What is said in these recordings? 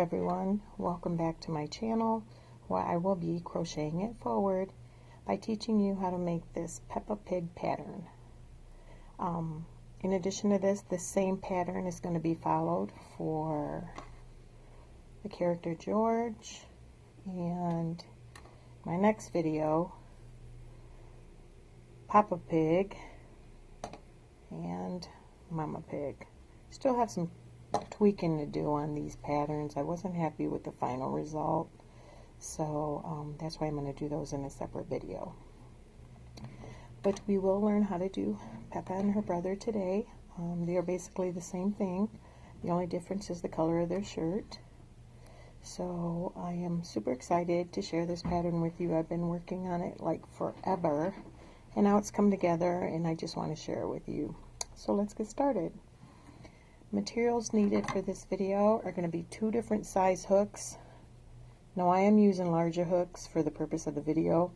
everyone, welcome back to my channel where I will be crocheting it forward by teaching you how to make this Peppa Pig pattern. In addition to this, the same pattern is going to be followed for the character George and my next video, Papa Pig and Mama Pig. Still have some tweaking to do on these patterns. I wasn't happy with the final result, so that's why I'm going to do those in a separate video. But we will learn how to do Peppa and her brother today. They are basically the same thing. The only difference is the color of their shirt. So I am super excited to share this pattern with you. I've been working on it like forever, and now it's come together and I just want to share it with you. So let's get started. Materials needed for this video are going to be 2 different size hooks. Now I am using larger hooks for the purpose of the video.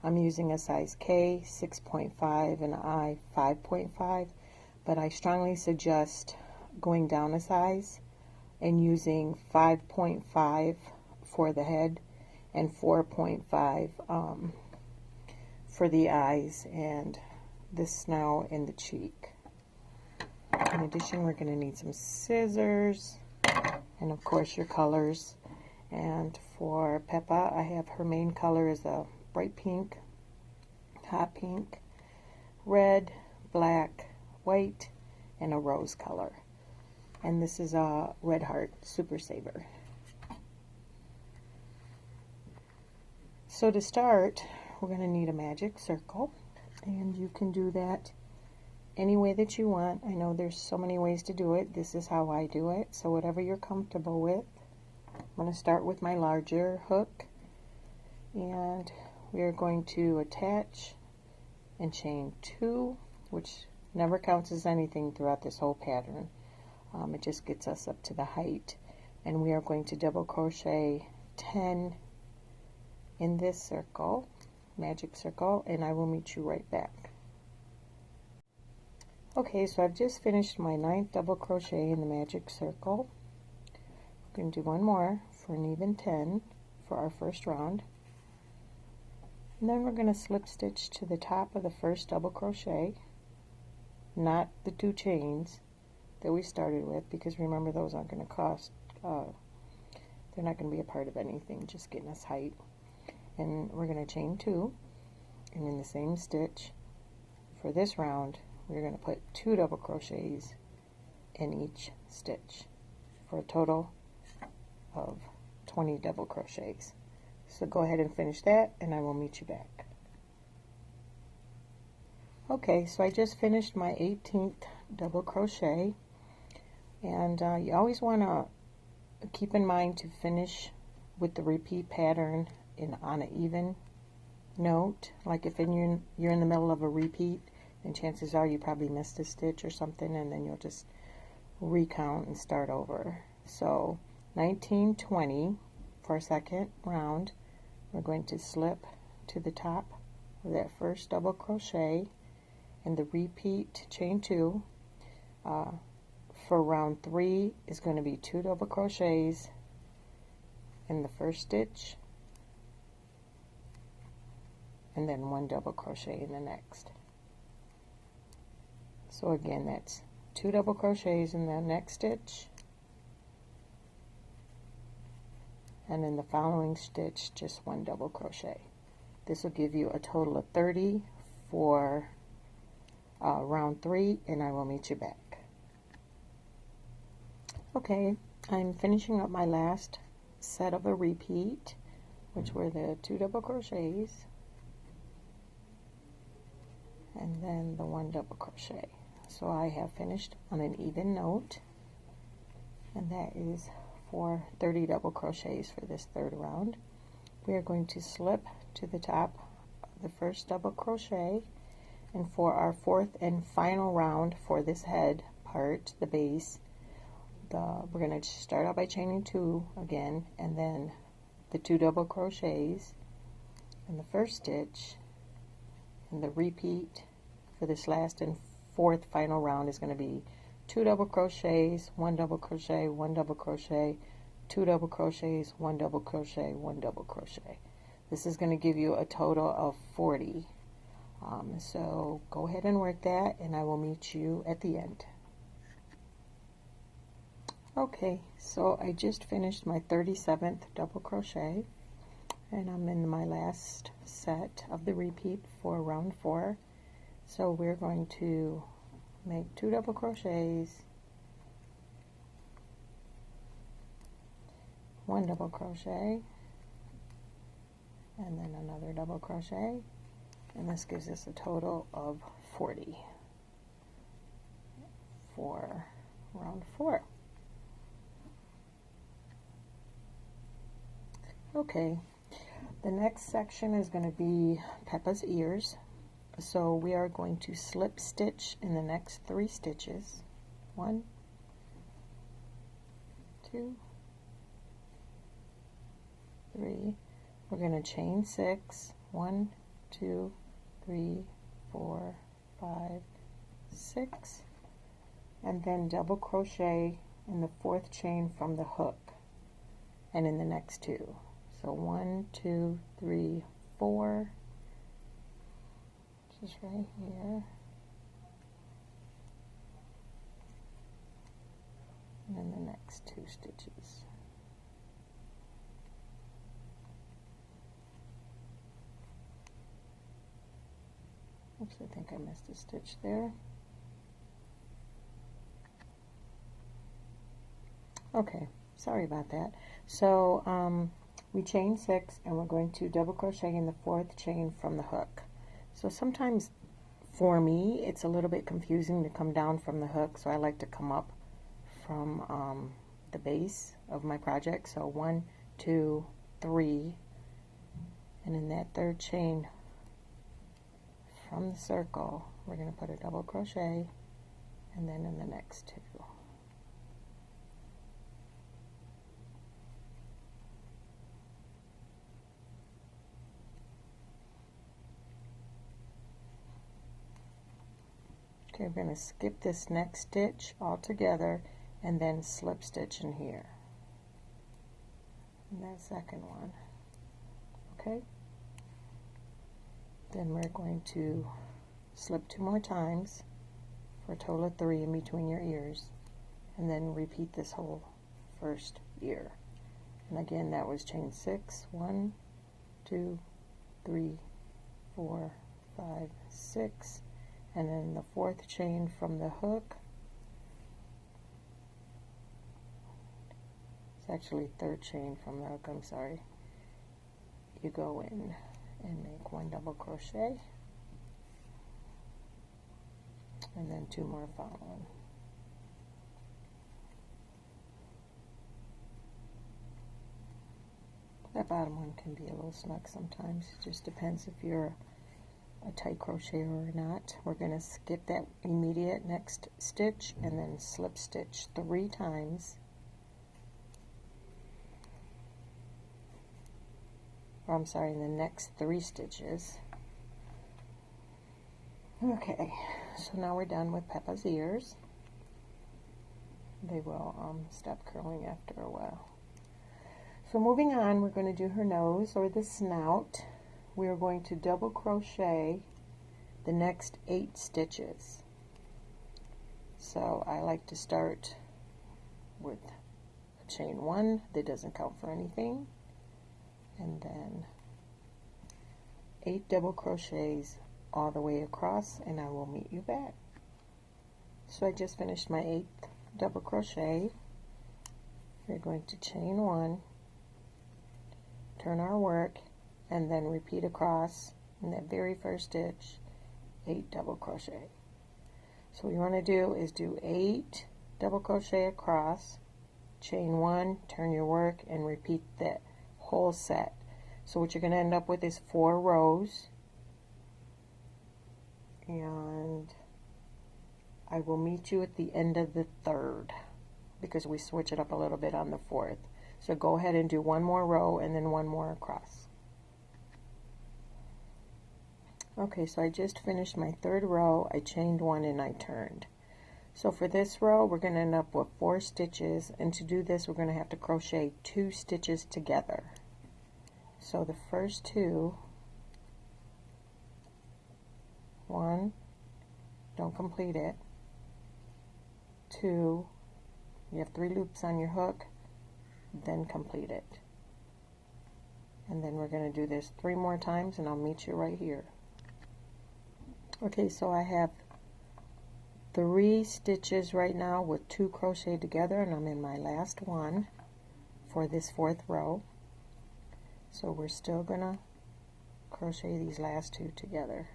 I'm using a size K 6.5 and I 5.5, but I strongly suggest going down a size and using 5.5 for the head and 4.5 for the eyes and the snout and the cheek. In addition, we're going to need some scissors and of course your colors. And for Peppa, I have her main color is a bright pink, hot pink, red, black, white, and a rose color. And this is a Red Heart Super Saver. So to start, we're going to need a magic circle, and you can do that any way that you want. I know there's so many ways to do it. This is how I do it, so whatever you're comfortable with. I'm going to start with my larger hook, and we are going to attach and chain 2, which never counts as anything throughout this whole pattern. It just gets us up to the height, and we are going to double crochet 10 in this circle, magic circle, and I will meet you right back. Okay, so I've just finished my 9th double crochet in the magic circle. We're going to do one more for an even 10 for our first round, and then we're going to slip stitch to the top of the first double crochet, not the 2 chains that we started with, because remember, those aren't going to cost, they're not going to be a part of anything, just getting us height. And we're going to chain 2, and in the same stitch for this round we're going to put 2 double crochets in each stitch for a total of 20 double crochets. So go ahead and finish that and I will meet you back. Okay, so I just finished my 18th double crochet, and you always want to keep in mind to finish with the repeat pattern on an even note. Like if you're in the middle of a repeat, then chances are you probably missed a stitch or something, and then you'll just recount and start over. So 19, 20 for our second round, we're going to slip to the top of that first double crochet and the repeat chain 2. For round 3 is going to be 2 double crochets in the first stitch and then 1 double crochet in the next. So again, that's 2 double crochets in the next stitch, and in the following stitch just 1 double crochet. This will give you a total of 30 for round 3, and I will meet you back. Okay, I'm finishing up my last set of a repeat, which were the 2 double crochets and then the 1 double crochet. So I have finished on an even note, and that is for 30 double crochets for this third round. We are going to slip to the top of the first double crochet, and for our 4th and final round for this head part, the base, we're going to start out by chaining 2 again, and then the 2 double crochets in the first stitch, and the repeat for this last and 4th final round is going to be 2 double crochets, 1 double crochet, 1 double crochet, 2 double crochets, 1 double crochet, 1 double crochet. This is going to give you a total of 40. So go ahead and work that, and I will meet you at the end. Okay, so I just finished my 37th double crochet, and I'm in my last set of the repeat for round 4. So we're going to make 2 double crochets, 1 double crochet, and then another double crochet, and this gives us a total of 40 for round 4. Okay, the next section is going to be Peppa's ears. So we are going to slip stitch in the next 3 stitches. 1, 2, 3. We're going to chain 6. 1, 2, 3, 4, 5, 6, and then double crochet in the 4th chain from the hook and in the next 2. So 1, 2, 3, 4, just right here, and then the next 2 stitches. Oops, I think I missed a stitch there. Okay, sorry about that. So we chain 6, and we're going to double crochet in the 4th chain from the hook. So sometimes for me it's a little bit confusing to come down from the hook, so I like to come up from the base of my project. So 1, 2, 3, and in that 3rd chain from the circle we're going to put a double crochet, and then in the next 2. Okay, we're going to skip this next stitch altogether and then slip stitch in here, in that second one. Okay, then we're going to slip 2 more times for a total of 3 in between your ears, and then repeat this whole first ear. And again, that was chain 6, 1, 2, 3, 4, 5, 6, and then the 4th chain from the hook. It's actually 3rd chain from the hook, I'm sorry. You go in and make 1 double crochet, and then 2 more following. That bottom one can be a little snug sometimes. It just depends if you're a tight crocheter or not. We're going to skip that immediate next stitch and then slip stitch 3 times. Or I'm sorry, in the next 3 stitches. Okay, so now we're done with Peppa's ears. They will stop curling after a while. So moving on, we're going to do her nose or the snout. We are going to double crochet the next 8 stitches. So I like to start with a chain 1 that doesn't count for anything, and then 8 double crochets all the way across, and I will meet you back. So I just finished my 8th double crochet. We're going to chain 1, turn our work, and then repeat across in that very first stitch 8 double crochet. So what you want to do is do 8 double crochet across, chain 1, turn your work, and repeat that whole set. So what you're going to end up with is 4 rows, and I will meet you at the end of the 3rd because we switch it up a little bit on the 4th. So go ahead and do 1 more row and then 1 more across. Okay, so I just finished my 3rd row. I chained 1 and I turned. So for this row, we're going to end up with 4 stitches, and to do this, we're going to have to crochet 2 stitches together. So the first 2, 1, don't complete it, 2, you have 3 loops on your hook, then complete it. And then we're going to do this 3 more times, and I'll meet you right here. Okay, so I have 3 stitches right now with 2 crocheted together, and I'm in my last one for this 4th row. So we're still gonna crochet these last 2 together.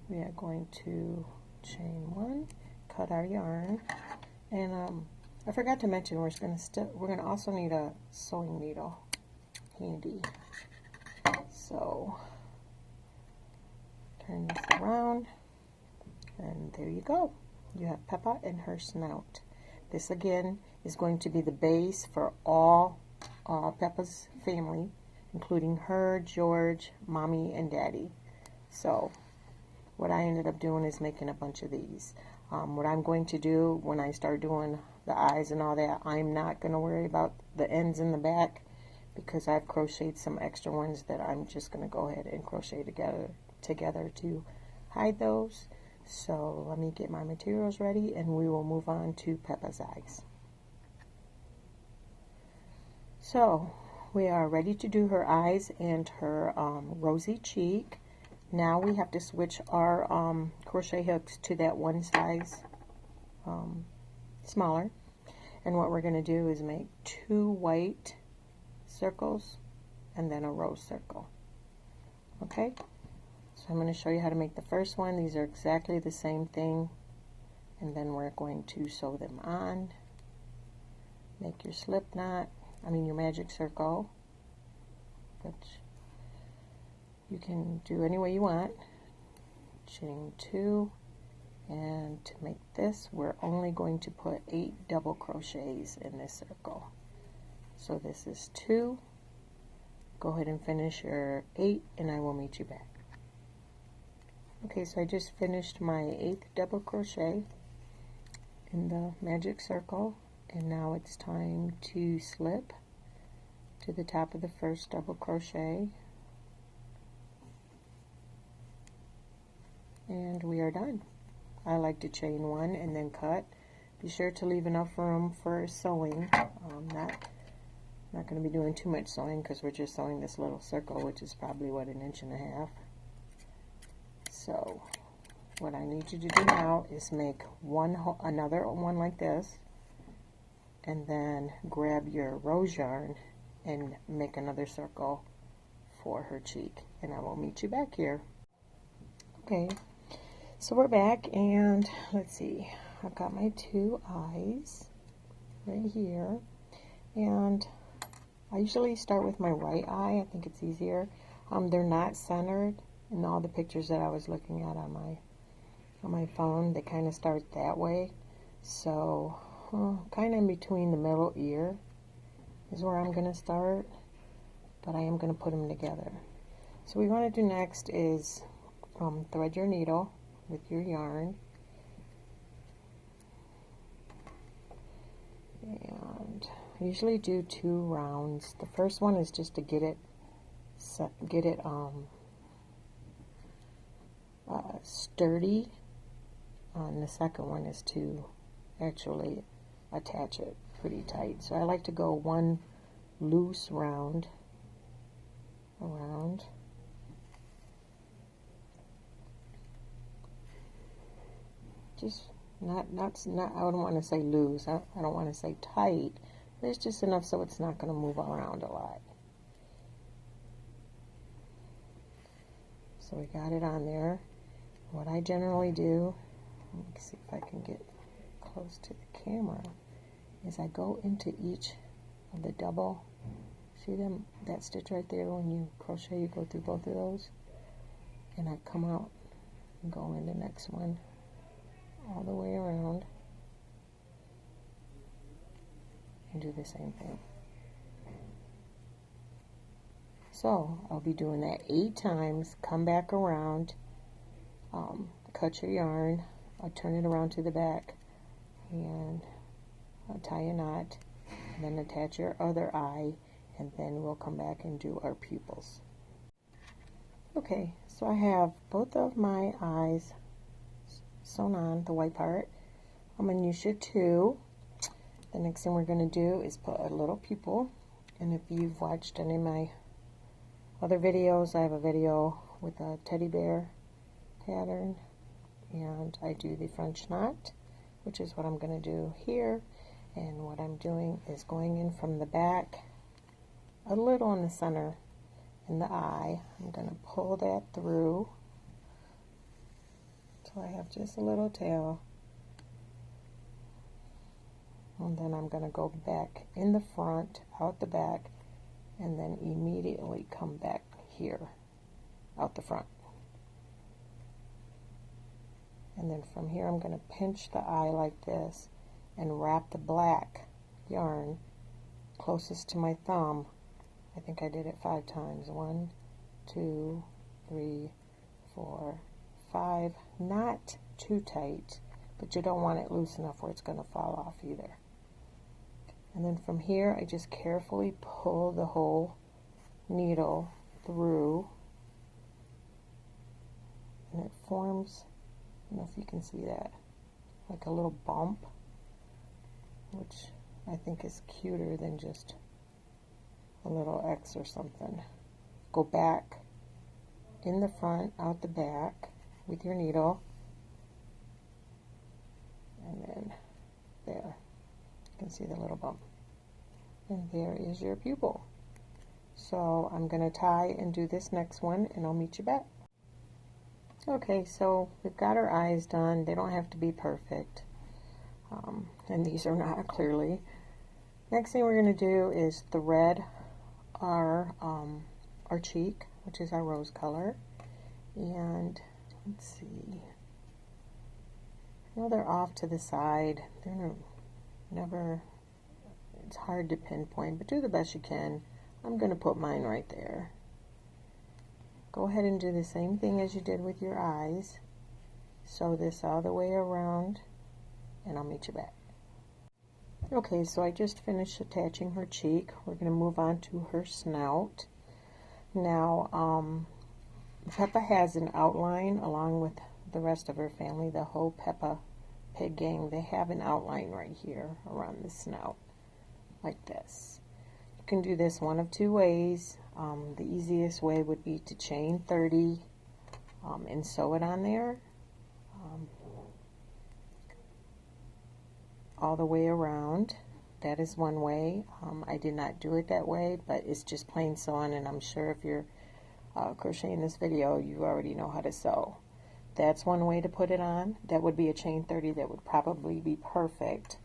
We are going to chain 1, cut our yarn, and I forgot to mention we're gonna also need a sewing needle handy. So turn this around, and there you go. You have Peppa and her snout. This again is going to be the base for all Peppa's family, including her, George, Mommy, and Daddy. So what I ended up doing is making a bunch of these. What I'm going to do when I start doing the eyes and all that, I'm not going to worry about the ends in the back, because I've crocheted some extra ones that I'm just going to go ahead and crochet together to hide those. So let me get my materials ready, and we will move on to Peppa's eyes. So we are ready to do her eyes and her rosy cheek. Now we have to switch our crochet hooks to that one size smaller, and what we're going to do is make 2 white circles and then a rose circle. Okay, so I'm going to show you how to make the first one. These are exactly the same thing, and then we're going to sew them on. Make your slip knot, your magic circle, which you can do any way you want. Chain 2, and to make this, we're only going to put 8 double crochets in this circle. So this is 2. Go ahead and finish your 8, and I will meet you back. Okay, so I just finished my 8th double crochet in the magic circle, and now it's time to slip to the top of the first double crochet, and we are done. I like to chain 1 and then cut. Be sure to leave enough room for sewing. Not going to be doing too much sewing because we're just sewing this little circle, which is probably what, 1.5 inches. So what I need you to do now is make another one like this, and then grab your rose yarn and make another circle for her cheek, and I will meet you back here. Okay, so we're back, and let's see, I've got my 2 eyes right here, and I usually start with my right eye. I think it's easier. They're not centered in all the pictures that I was looking at on my phone. They kind of start that way. So kind of in between the middle ear is where I'm going to start, but I am going to put them together. So what we want to do next is thread your needle with your yarn, and I usually do 2 rounds. The first one is just to get it sturdy, and the second one is to actually attach it pretty tight. So I like to go 1 loose round around, just not I wouldn't want to say loose, I don't want to say tight, but it's just enough so it's not going to move around a lot. So we got it on there. What I generally do, let me see if I can get close to the camera, is I go into each of the double, see that stitch right there, when you crochet you go through both of those, and I come out and go in the next one all the way around and do the same thing. So I'll be doing that 8 times. Come back around, cut your yarn, I'll turn it around to the back, and I'll tie a knot, and then attach your other eye, and then we'll come back and do our pupils. Okay, so I have both of my eyes sewn on, the white part. I'm going to use your 2. The next thing we're going to do is put a little pupil, and if you've watched any of my other videos, I have a video with a teddy bear pattern, and I do the French knot, which is what I'm going to do here. And what I'm doing is going in from the back, a little in the center, in the eye. I'm going to pull that through till I have just a little tail. And then I'm going to go back in the front, out the back, and then immediately come back here, out the front. And then from here I'm going to pinch the eye like this and wrap the black yarn closest to my thumb. I think I did it 5 times. 1, 2, 3, 4, 5. Not too tight, but you don't want it loose enough where it's going to fall off either. And then from here I just carefully pull the whole needle through, and it forms, I don't know if you can see that, like a little bump, which I think is cuter than just a little X or something. Go back in the front, out the back with your needle, and then there. You can see the little bump. And there is your pupil. So I'm going to tie and do this next one, and I'll meet you back. Okay, so we've got our eyes done. They don't have to be perfect. And these are not, clearly. Next thing we're going to do is thread our cheek, which is our rose color. And let's see. I know they're off to the side. They're never, it's hard to pinpoint, but do the best you can. I'm going to put mine right there. Go ahead and do the same thing as you did with your eyes. Sew this all the way around, and I'll meet you back. Okay, so I just finished attaching her cheek. We're going to move on to her snout. Now, Peppa has an outline along with the rest of her family, the whole Peppa Pig gang. They have an outline right here around the snout, like this. You can do this one of 2 ways. The easiest way would be to chain 30 and sew it on there all the way around. That is one way. I did not do it that way, but it's just plain sewing, and I'm sure if you're crocheting this video, you already know how to sew. That's one way to put it on. That would be a chain 30. That would probably be perfect.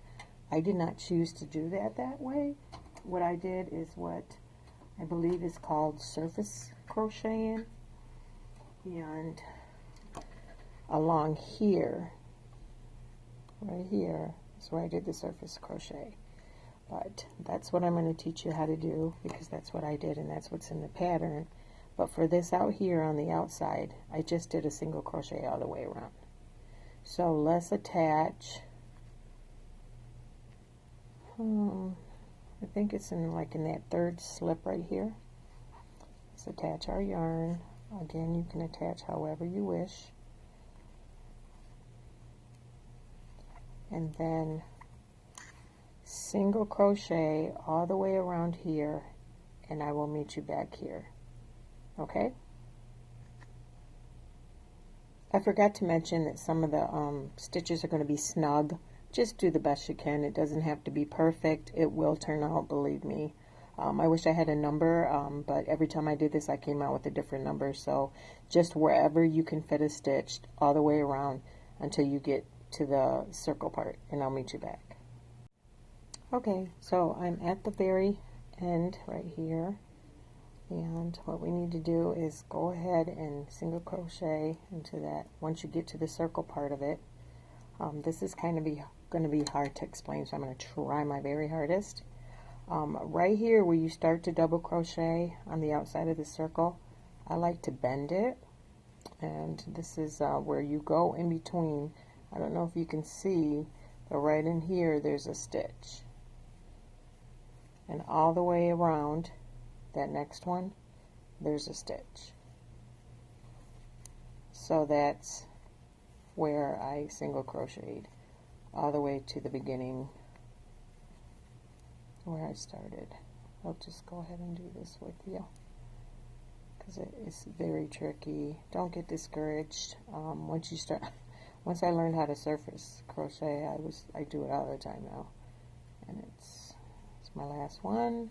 I did not choose to do that way. What I did is what I believe is called surface crocheting, and along here, right here, is where I did the surface crochet. But that's what I'm going to teach you how to do, because that's what I did and that's what's in the pattern. But for this out here on the outside, I just did a single crochet all the way around. So let's attach, I think it's in like in that 3rd slip right here. Let's attach our yarn. Again, you can attach however you wish. And then single crochet all the way around here, and I will meet you back here. Okay? I forgot to mention that some of the stitches are going to be snug. Just do the best you can. It doesn't have to be perfect. It will turn out, believe me. I wish I had a number, but every time I did this, I came out with a different number. So just wherever you can fit a stitch all the way around until you get to the circle part, and I'll meet you back. Okay, so I'm at the very end right here. And what we need to do is go ahead and single crochet into that once you get to the circle part of it. This is kind of going to be hard to explain, so I'm going to try my very hardest. Right here where you start to double crochet on the outside of the circle, I like to bend it, and this is where you go in between. I don't know if you can see, but right in here there's a stitch, and all the way around that next one there's a stitch. So that's where I single crocheted all the way to the beginning where I started. I'll just go ahead and do this with you because it is very tricky. Don't get discouraged. Once I learned how to surface crochet, I do it all the time now, and it's my last one.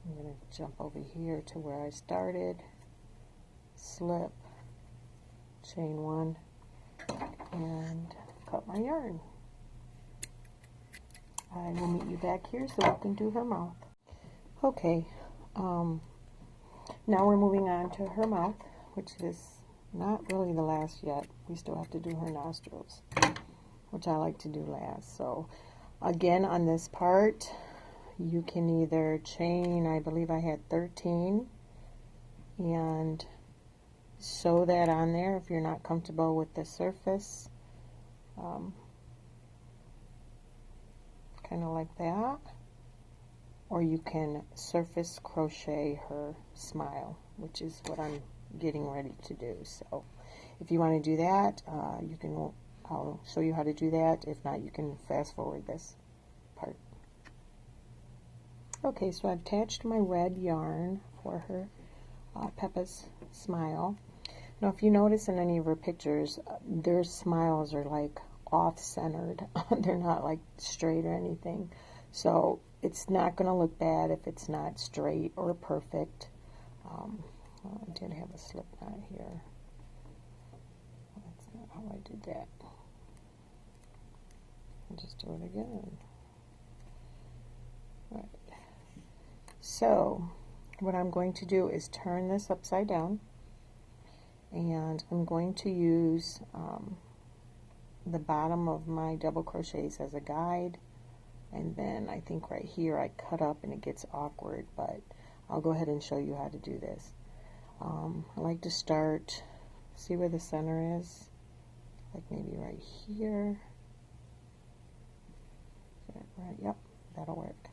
I'm going to jump over here to where I started, slip, chain one, and cut my yarn. I will meet you back here so we can do her mouth. Okay, now we're moving on to her mouth, which is not really the last yet. We still have to do her nostrils, which I like to do last. So again, on this part, you can either chain, I believe I had 13, and sew that on there if you're not comfortable with the surface, kind of like that, or you can surface crochet her smile, which is what I'm getting ready to do. So if you want to do that, I'll show you how to do that. If not, you can fast forward this part. Okay, so I've attached my red yarn for her Peppa's smile. Now, if you notice in any of her pictures, their smiles are like off-centered. They're not like straight or anything. So it's not going to look bad if it's not straight or perfect. Well, I did have a slip knot here. That's not how I did that. I'll just do it again. Right. So what I'm going to do is turn this upside down, and I'm going to use the bottom of my double crochets as a guide, and then I think right here I cut up and it gets awkward, but I'll go ahead and show you how to do this. I like to start, see where the center is, like maybe right here. Right, yep, that'll work.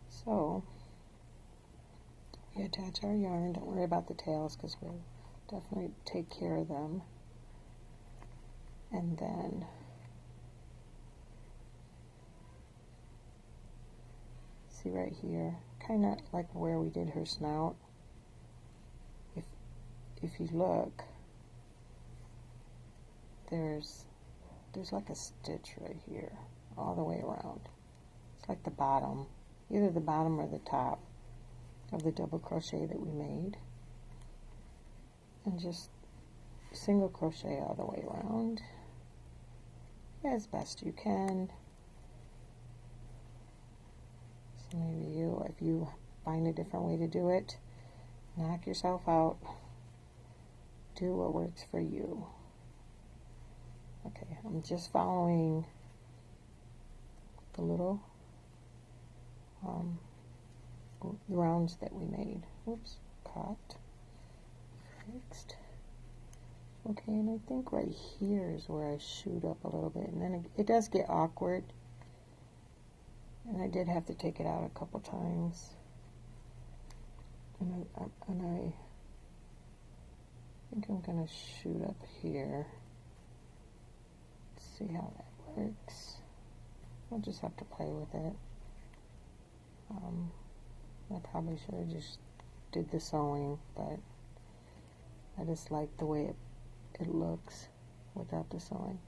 So we attach our yarn. Don't worry about the tails because we'll definitely take care of them. And then see right here, kind of like where we did her snout. If you look, there's like a stitch right here all the way around. It's like the bottom, either the bottom or the top of the double crochet that we made, and just single crochet all the way around as best you can. So maybe if you find a different way to do it, knock yourself out. Do what works for you. Okay, I'm just following the little rounds that we made. Oops, caught. Fixed. Okay, and I think right here is where I shoot up a little bit, and then it does get awkward, and I did have to take it out a couple times, and I think I'm going to shoot up here. Let's see how that works. I'll just have to play with it. I probably should have just did the sewing, but I just like the way it looks without the sewing.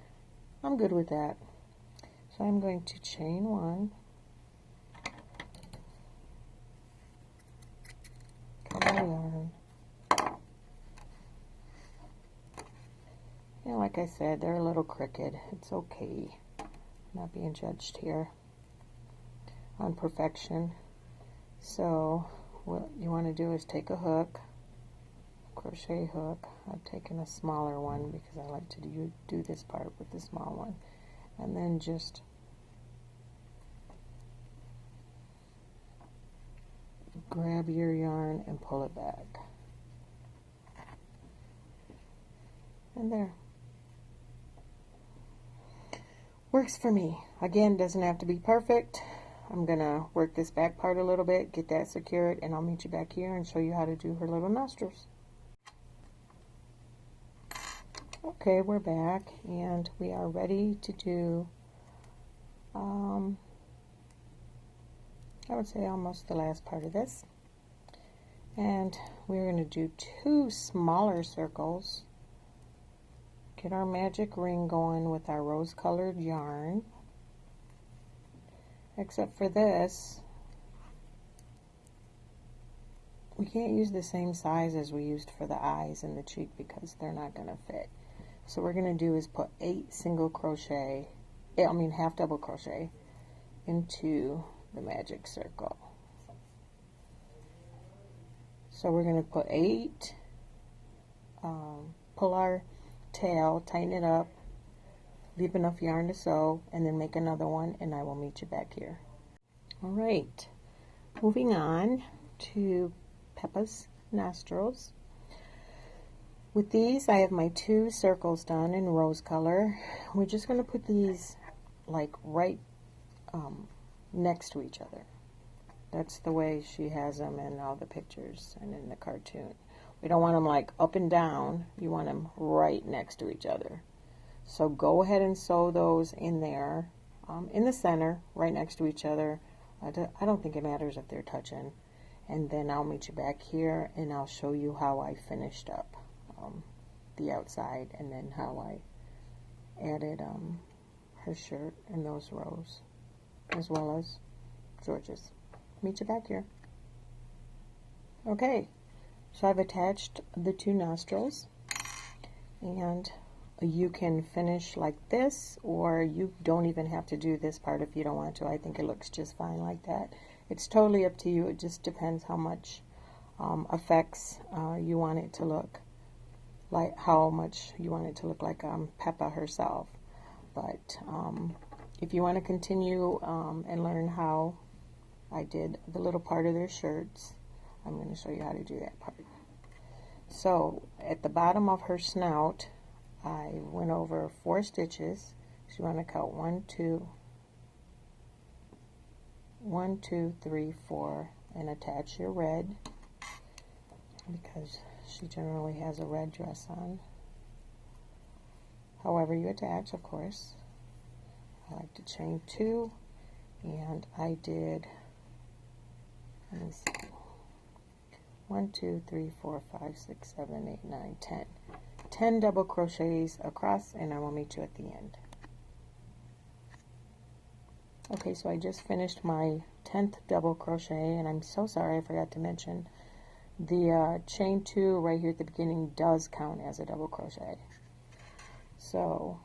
I'm good with that. So I'm going to chain one, cut my yarn. Yeah, like I said, they're a little crooked. It's okay. I'm not being judged here on perfection. So what you want to do is take a hook, crochet hook. I've taken a smaller one because I like to do this part with the small one, and then just grab your yarn and pull it back. And there. Works for me. Again, doesn't have to be perfect. I'm gonna work this back part a little bit, get that secured, and I'll meet you back here and show you how to do her little nostrils. Okay, we're back and we are ready to do I would say almost the last part of this. And we're going to do 2 smaller circles. Get our magic ring going with our rose colored yarn. Except for this, we can't use the same size as we used for the eyes and the cheek because they're not going to fit. So what we're going to do is put 8 single crochet, half double crochet into the magic circle. So we're going to put 8, pull our tail, tighten it up, leave enough yarn to sew, and then make another one, and I will meet you back here. Alright, moving on to Peppa's nostrils. With these, I have my 2 circles done in rose color. We're just going to put these like right next to each other. That's the way she has them in all the pictures and in the cartoon. We don't want them like up and down. You want them right next to each other. So go ahead and sew those in there, in the center, right next to each other. I don't think it matters if they're touching. And then I'll meet you back here and I'll show you how I finished up the outside and then how I added her shirt and those rows, as well as George's. Meet you back here. Okay, so I've attached the 2 nostrils, and you can finish like this, or you don't even have to do this part if you don't want to. I think it looks just fine like that. It's totally up to you. It just depends how much effects you want it to look like, how much you want it to look like Peppa herself. But if you want to continue and learn how I did the little part of their shirts, I'm going to show you how to do that part. So at the bottom of her snout, I went over 4 stitches. So you want to count 1, 2, 3, 4, and attach your red, because she generally has a red dress on. However you attach, of course. I like to chain 2, and I did, let me see, 1, 2, 3, 4, 5, 6, 7, 8, 9, 10. 10 double crochets across, and I will meet you at the end. Okay, so I just finished my 10th double crochet, and I'm so sorry I forgot to mention the chain 2 right here at the beginning does count as a double crochet. So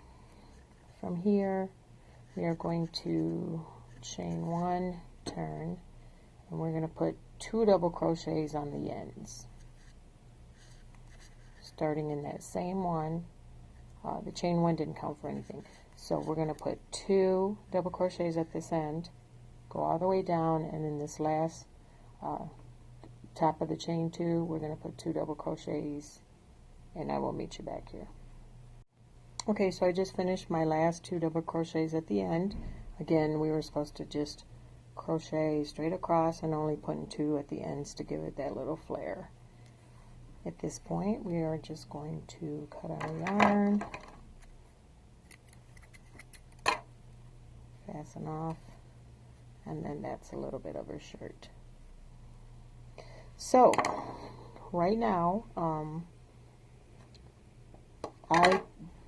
from here we are going to chain 1, turn, and we're going to put 2 double crochets on the ends, starting in that same one. The chain 1 didn't count for anything, so we're going to put 2 double crochets at this end, go all the way down, and in this last top of the chain 2 we're going to put 2 double crochets, and I will meet you back here. Okay, so I just finished my last 2 double crochets at the end. Again, we were supposed to just crochet straight across and only putting 2 at the ends to give it that little flare. At this point, we are just going to cut our yarn, fasten off, and then that's a little bit of her shirt. So right now,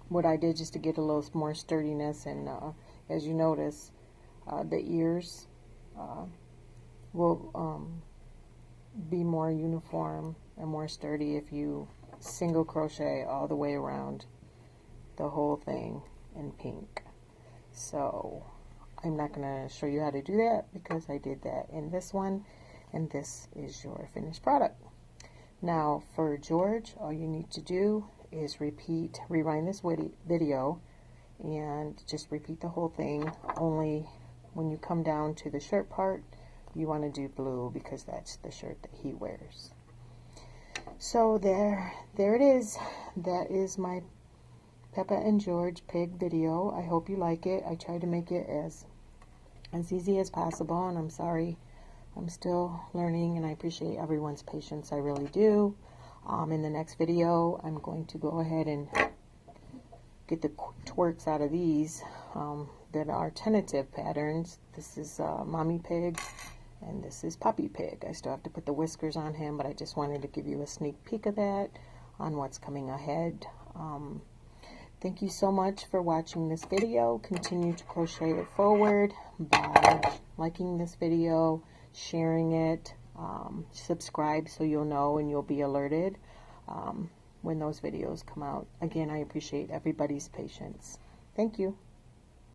what I did just to get a little more sturdiness, and as you notice, the ears will be more uniform and more sturdy if you single crochet all the way around the whole thing in pink. So I'm not going to show you how to do that because I did that in this one, and this is your finished product. Now for George, all you need to do is rewind this video and just repeat the whole thing, only when you come down to the shirt part, you want to do blue because that's the shirt that he wears. So there it is. That is my Peppa and George pig video. I hope you like it. I tried to make it as easy as possible, and I'm sorry, I'm still learning, and I appreciate everyone's patience. I really do. In the next video, I'm going to go ahead and get the twerks out of these that are tentative patterns. This is Mommy Pig, and this is Puppy Pig. I still have to put the whiskers on him, but I just wanted to give you a sneak peek of that on what's coming ahead. Thank you so much for watching this video. Continue to crochet it forward by liking this video, sharing it, subscribe so you'll know and you'll be alerted when those videos come out. Again, I appreciate everybody's patience. Thank you.